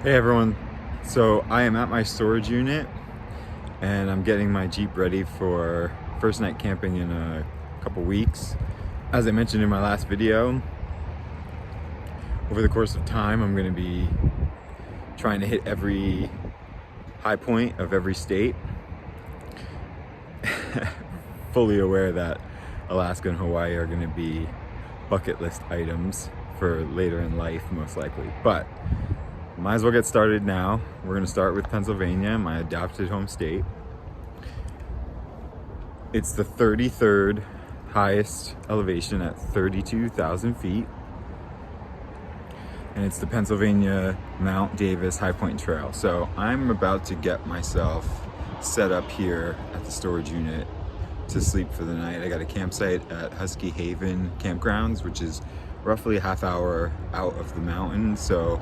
Hey everyone, so I am at my storage unit and I'm getting my Jeep ready for first night camping in a couple weeks. As I mentioned in my last video, over the course of time I'm going to be trying to hit every high point of every state. Fully aware that Alaska and Hawaii are going to be bucket list items for later in life most likely, but might as well get started now. We're going to start with Pennsylvania, my adopted home state. It's the 33rd highest elevation at 32,000 feet. And it's the Pennsylvania Mount Davis Highpoint Trail. So I'm about to get myself set up here at the storage unit to sleep for the night. I got a campsite at Husky Haven Campgrounds, which is roughly a half hour out of the mountain. So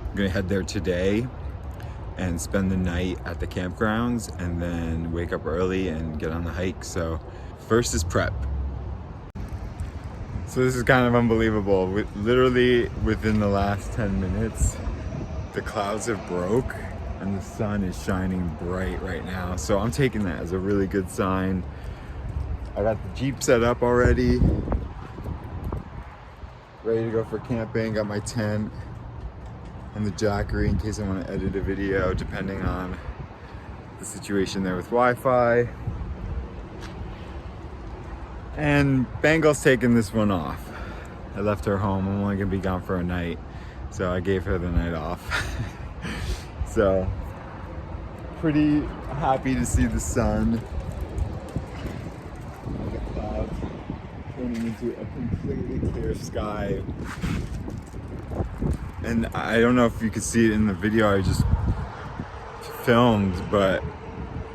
I'm gonna head there today and spend the night at the campgrounds and then wake up early and get on the hike. So first is prep. So this is kind of unbelievable. Literally within the last 10 minutes, the clouds have broke and the sun is shining bright right now. So I'm taking that as a really good sign. I got the Jeep set up already, ready to go for camping. Got my tent and the Jackery in case I want to edit a video, depending on the situation there with Wi-Fi. And Bengal's taking this one off. I left her home. I'm only gonna be gone for a night, so I gave her the night off. So pretty happy to see the sun. The clouds turning into a completely clear sky. And I don't know if you could see it in the video I just filmed, but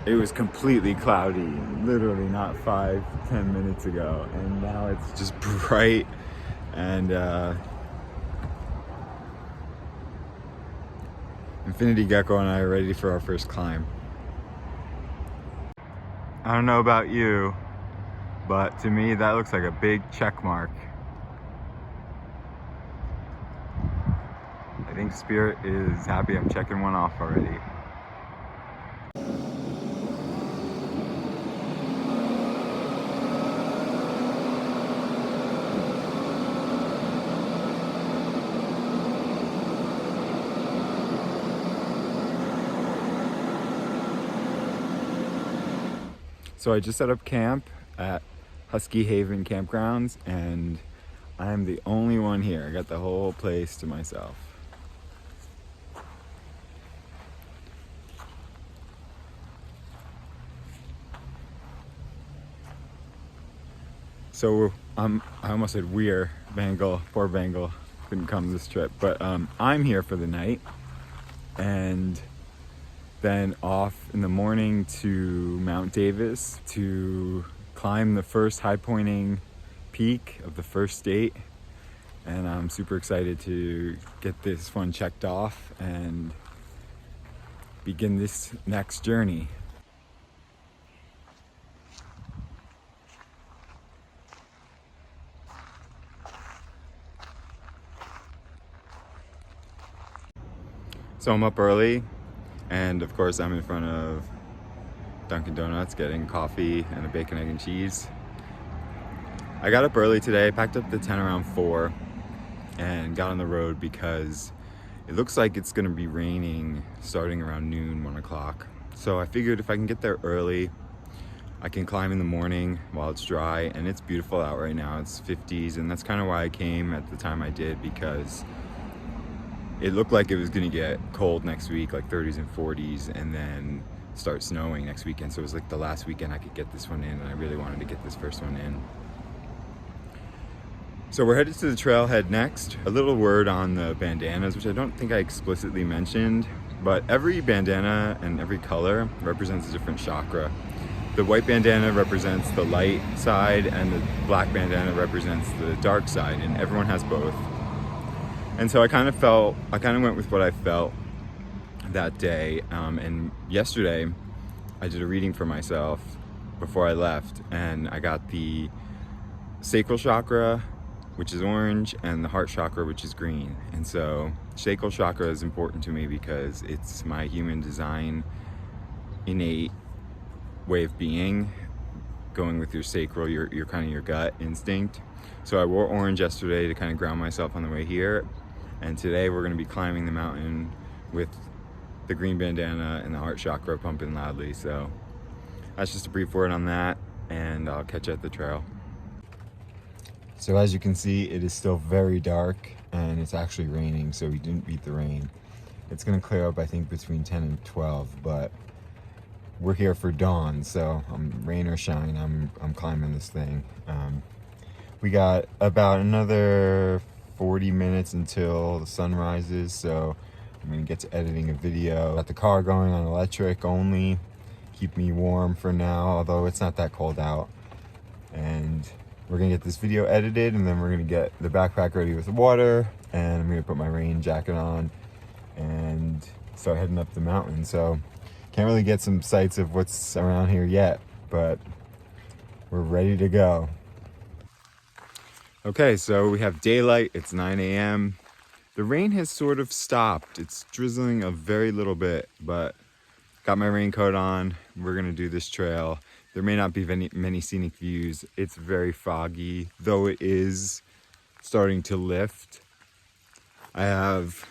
it was completely cloudy, literally not 5-10 minutes ago. And now it's just bright and Infinity Gecko and I are ready for our first climb. I don't know about you, but to me that looks like a big check mark. I think Spirit is happy I'm checking one off already. So I just set up camp at Husky Haven Campgrounds and I'm the only one here. I got the whole place to myself. So I almost said we're, Bengal, poor Bengal, couldn't come this trip, but I'm here for the night and then off in the morning to Mount Davis to climb the first high pointing peak of the first state. And I'm super excited to get this one checked off and begin this next journey. So I'm up early, and of course I'm in front of Dunkin' Donuts getting coffee and a bacon, egg, and cheese. I got up early today, packed up the tent around 4 and got on the road because it looks like it's gonna be raining starting around noon, 1 o'clock. So I figured if I can get there early, I can climb in the morning while it's dry, and it's beautiful out right now. It's 50s, and that's kind of why I came at the time I did, because it looked like it was gonna get cold next week, like 30s and 40s, and then start snowing next weekend. So it was like the last weekend I could get this one in, and I really wanted to get this first one in. So we're headed to the trailhead next. A little word on the bandanas, which I don't think I explicitly mentioned, but every bandana and every color represents a different chakra. The white bandana represents the light side, and the black bandana represents the dark side, and everyone has both. And so I kind of went with what I felt that day. And yesterday I did a reading for myself before I left, and I got the sacral chakra, which is orange, and the heart chakra, which is green. And so sacral chakra is important to me because it's my human design innate way of being, going with your sacral, your kind of your gut instinct. So I wore orange yesterday to kind of ground myself on the way here, and today we're going to be climbing the mountain with the green bandana and the heart chakra pumping loudly. So that's just a brief word on that, and I'll catch you at the trail. So as you can see, it is still very dark and it's actually raining, so we didn't beat the rain. It's gonna clear up, I think, between 10 and 12, but we're here for dawn, so rain or shine, I'm climbing this thing. We got about another 40 minutes until the sun rises, so I'm gonna get to editing a video. Got the car going on electric only, keep me warm for now, although it's not that cold out. And we're gonna get this video edited, and then we're gonna get the backpack ready with water, and I'm gonna put my rain jacket on and start heading up the mountain. So can't really get some sights of what's around here yet, but we're ready to go. Okay, so we have daylight, it's 9 a.m. The rain has sort of stopped. It's drizzling a very little bit, but got my raincoat on. We're gonna do this trail. There may not be many scenic views. It's very foggy, though it is starting to lift. I have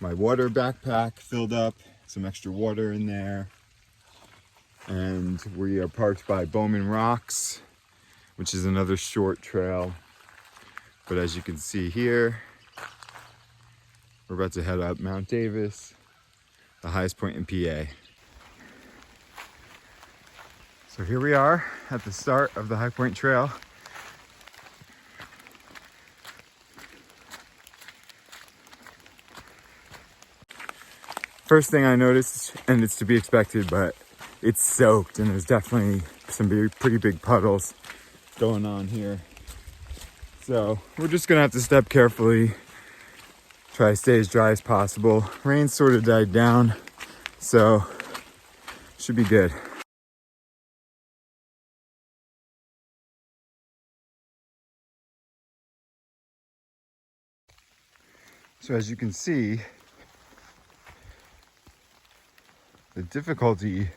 my water backpack filled up, some extra water in there. And we are parked by Bowman Rocks, which is another short trail. But as you can see here, we're about to head up Mount Davis, the highest point in PA. So here we are at the start of the Highpoint Trail. First thing I noticed, and it's to be expected, but it's soaked and there's definitely some pretty big puddles going on here. So we're just gonna have to step carefully, try to stay as dry as possible. Rain sort of died down, so should be good. So as you can see, the difficulty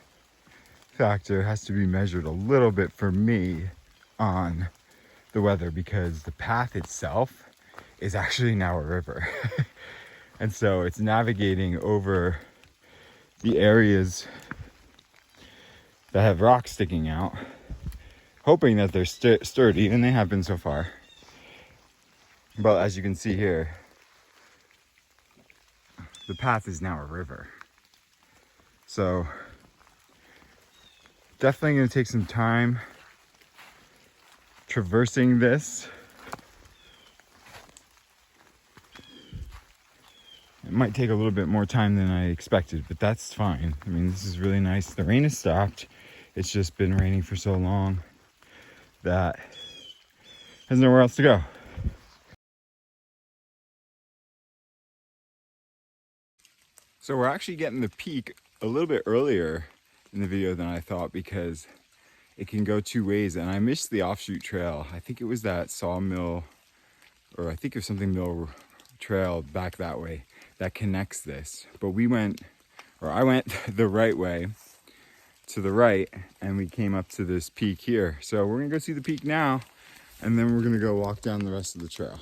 factor has to be measured a little bit for me on the weather, because the path itself is actually now a river. And so it's navigating over the areas that have rocks sticking out, hoping that they're sturdy, and they have been so far. But as you can see here, the path is now a river. So definitely gonna take some time traversing this. It might take a little bit more time than I expected, but that's fine. I mean, this is really nice. The rain has stopped. It's just been raining for so long that there's nowhere else to go. So we're actually getting the peak a little bit earlier in the video than I thought, because it can go two ways, and I missed the offshoot trail. I think it was that sawmill, or I think it was something mill trail back that way that connects this. But I went the right way to the right, and we came up to this peak here. So we're gonna go see the peak now, and then we're gonna go walk down the rest of the trail.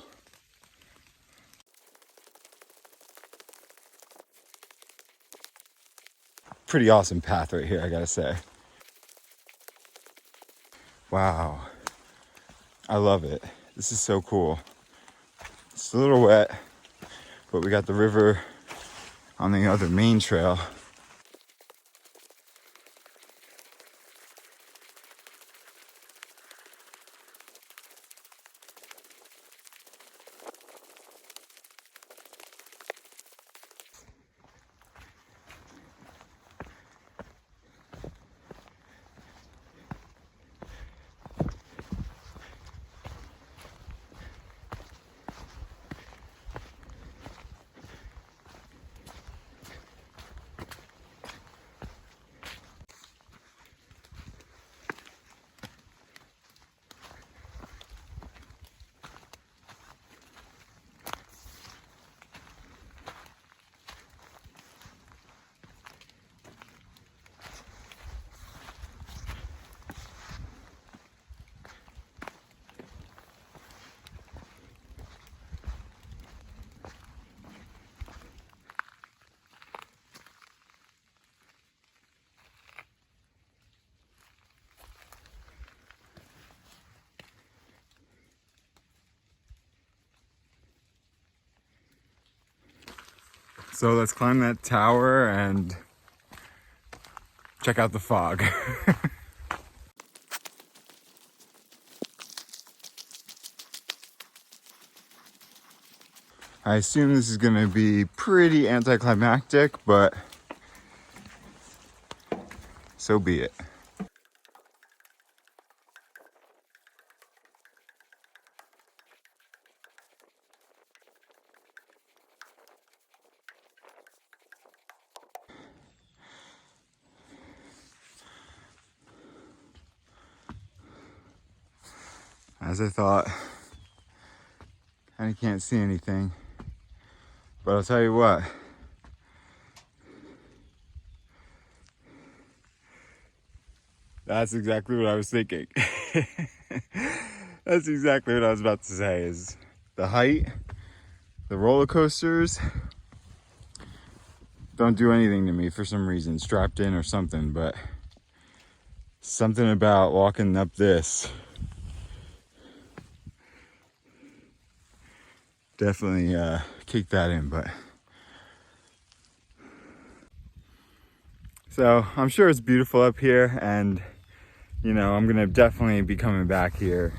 Pretty awesome path right here, I gotta say. Wow, I love it. This is so cool. It's a little wet, but we got the river on the other main trail. So let's climb that tower and check out the fog. I assume this is gonna be pretty anticlimactic, but so be it. As I thought, I can't see anything, but I'll tell you what. That's exactly what I was thinking. That's exactly what I was about to say, is the height, the roller coasters don't do anything to me for some reason, strapped in or something, but something about walking up this definitely kicked that in. But so I'm sure it's beautiful up here, and you know, I'm gonna definitely be coming back here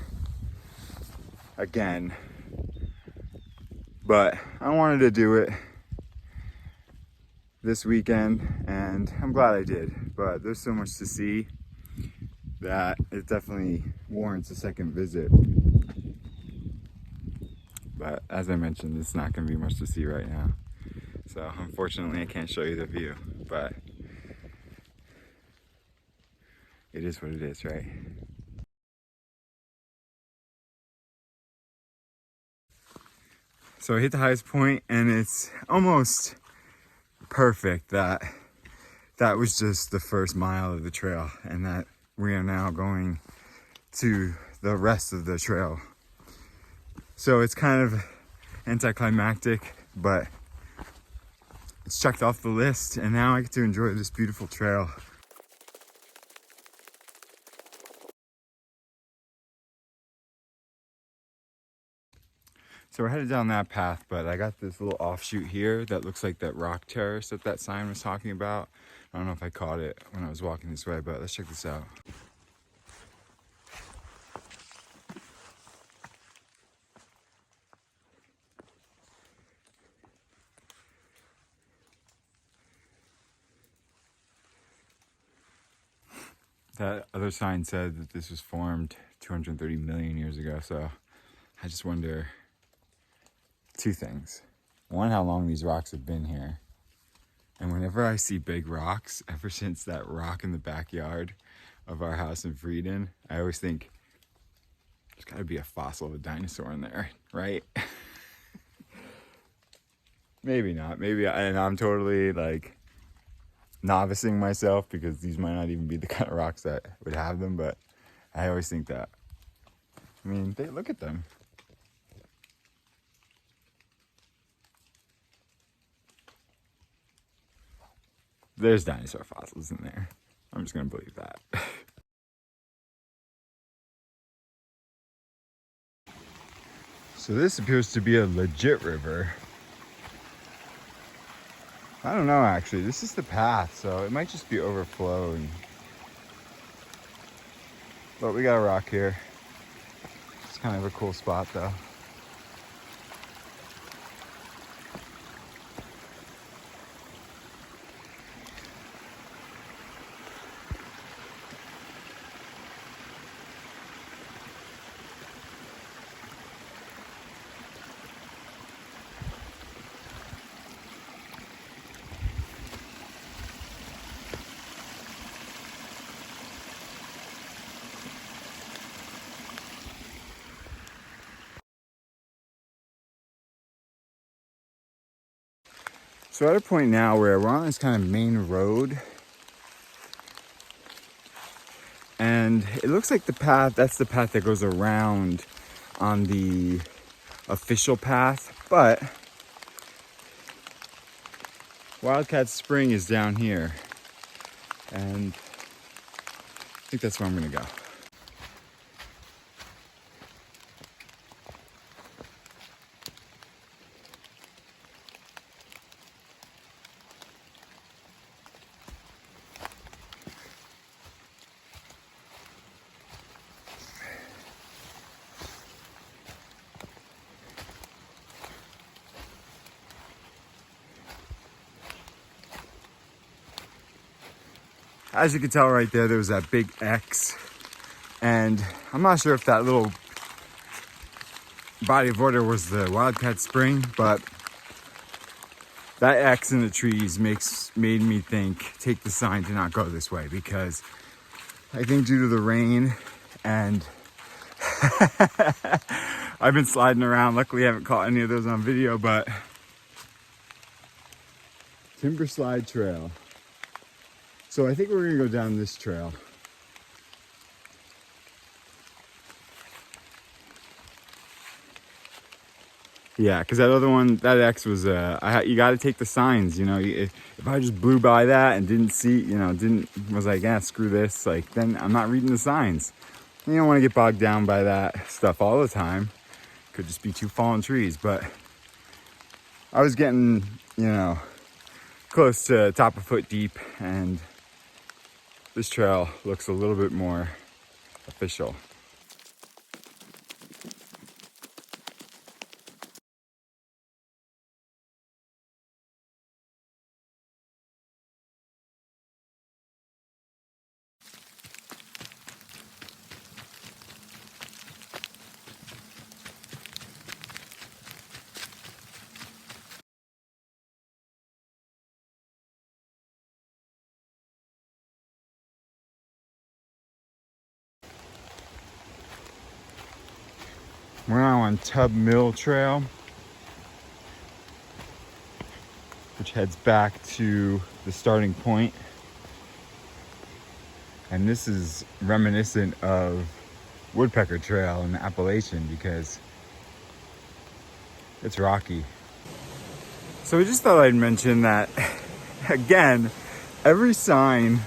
again, but I wanted to do it this weekend and I'm glad I did. But there's so much to see that it definitely warrants a second visit. But as I mentioned, it's not gonna be much to see right now, so unfortunately I can't show you the view, but it is what it is, right? So I hit the highest point and it's almost perfect that that was just the first mile of the trail, and that we are now going to the rest of the trail. So it's kind of anticlimactic, but it's checked off the list, and now I get to enjoy this beautiful trail. So we're headed down that path, but I got this little offshoot here that looks like that rock terrace that that sign was talking about. I don't know if I caught it when I was walking this way, but let's check this out. That other sign said that this was formed 230 million years ago, so I just wonder two things. One, how long these rocks have been here. And whenever I see big rocks, ever since that rock in the backyard of our house in Frieden, I always think there's gotta be a fossil of a dinosaur in there, right? Maybe not, and I'm totally like novicing myself because these might not even be the kind of rocks that would have them, but I always think that. I mean, look at them. There's dinosaur fossils in there. I'm just gonna believe that. So this appears to be a legit river. I don't know, actually. This is the path, so it might just be overflowing. But we got a rock here. It's kind of a cool spot, though. So at a point now where we're on this kind of main road, and it looks like the path, that's the path that goes around on the official path, but Wildcat Spring is down here, and I think that's where I'm gonna go. As you can tell right there, there was that big X. And I'm not sure if that little body of water was the Wildcat Spring, but that X in the trees made me think, take the sign to not go this way, because I think due to the rain and I've been sliding around. Luckily, I haven't caught any of those on video, but Timber Slide Trail. So I think we're gonna go down this trail. Yeah, because that other one, that X was, you got to take the signs, you know. If I just blew by that and didn't see, you know, was like, yeah, screw this, like, then I'm not reading the signs. You don't want to get bogged down by that stuff all the time. Could just be two fallen trees, but I was getting, you know, close to top a foot deep, and this trail looks a little bit more official. We're now on Tub Mill Trail, which heads back to the starting point. And this is reminiscent of Woodpecker Trail in the Appalachian because it's rocky. So I just thought I'd mention that, again, every sign,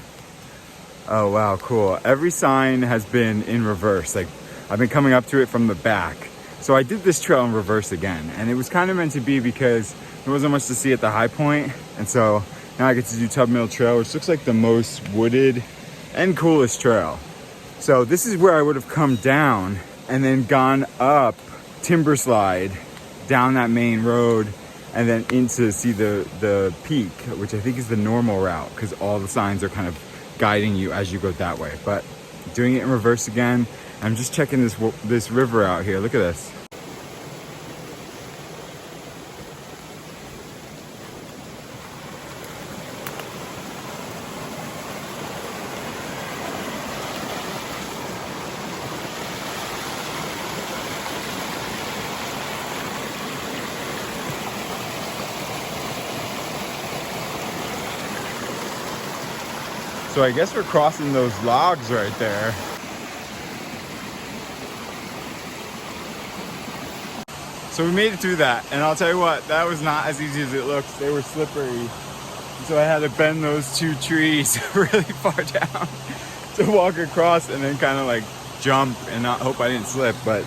oh wow, cool. Every sign has been in reverse. Like, I've been coming up to it from the back. So I did this trail in reverse again, and it was kind of meant to be because there wasn't much to see at the Highpoint, and so now I get to do Tub Mill Trail, which looks like the most wooded and coolest trail. So this is where I would have come down and then gone up Timber Slide down that main road and then in to see the peak, which I think is the normal route because all the signs are kind of guiding you as you go that way. But doing it in reverse again, I'm just checking this river out here. Look at this. So I guess we're crossing those logs right there. So we made it through that, and I'll tell you what, that was not as easy as it looks. They were slippery. So I had to bend those two trees really far down to walk across and then kind of like jump and not hope I didn't slip. But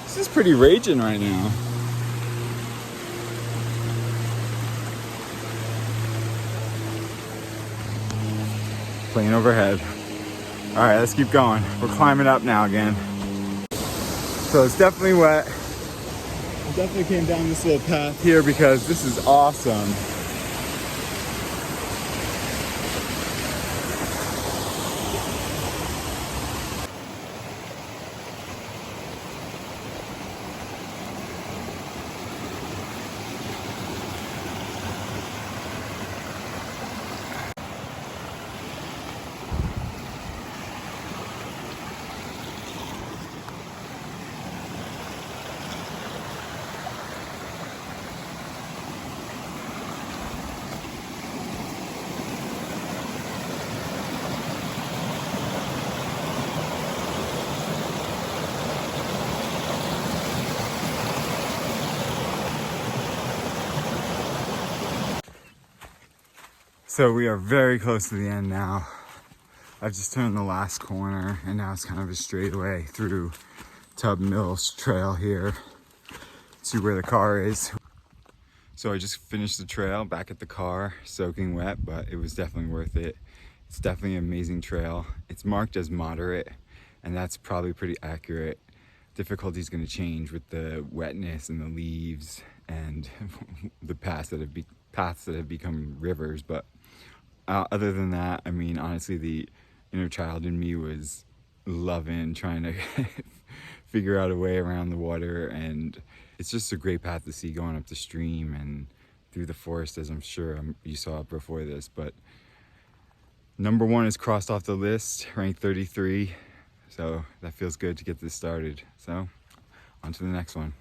this is pretty raging right now. Plane overhead. All right, let's keep going. We're climbing up now again. So it's definitely wet. I definitely came down this little path here because this is awesome. So we are very close to the end now. I've just turned the last corner and now it's kind of a straightaway through Tub Mills Trail here to where the car is. So I just finished the trail back at the car, soaking wet, but it was definitely worth it. It's definitely an amazing trail. It's marked as moderate, and that's probably pretty accurate. Difficulty is going to change with the wetness and the leaves and the paths that have become rivers, but Other than that, I mean, honestly, the inner child in me was loving trying to figure out a way around the water, and it's just a great path to see going up the stream and through the forest, as I'm sure you saw before this. But number 1 is crossed off the list, ranked 33, so that feels good to get this started. So on to the next one.